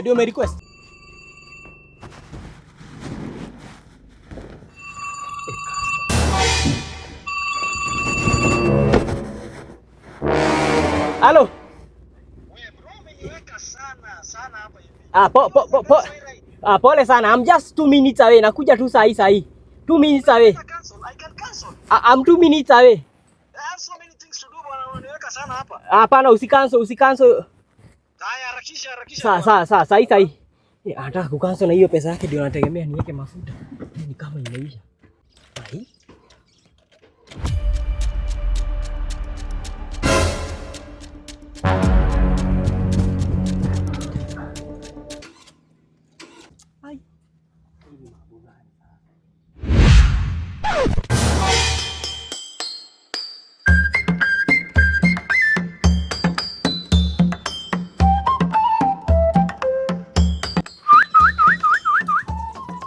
Ndio ume request. Halo. Wewe bro, umeniweka sana hapa hivi. Pole sana. I'm just 2 minutes away. Nakuja tu saa hii. 2 minutes away. I can cancel. I'm 2 minutes away. I have so many things to do bwana, unaniweka sana hapa. Hapana, usikansel. Haya, harakisha. Saa hii. Anataka kukansel na hiyo pesa yake ndio anategemea niweke mafuta. Ni kama imeisha. Ai.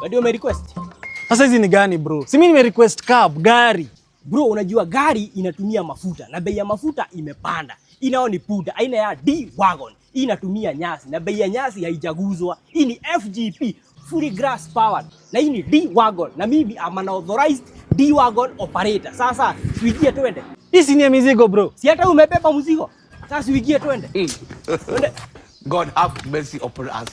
Ndio ume request. Sasa hizi ni gani bro? Si mimi nime request cab, gari. Bro, unajua gari inatumia mafuta na bei ya mafuta imepanda. Inao ni puda aina ya D-Wagon. Hii inatumia nyasi na bei ya nyasi haijaguzwa. Hii ni FGP, fully grass powered. Na hii ni D-Wagon na mimi am an authorized D-Wagon operator. Sasa tuingie twende. Hii si ni mizigo bro. Si hata umebeba mzigo. Sasa tuingie twende. God have mercy upon us.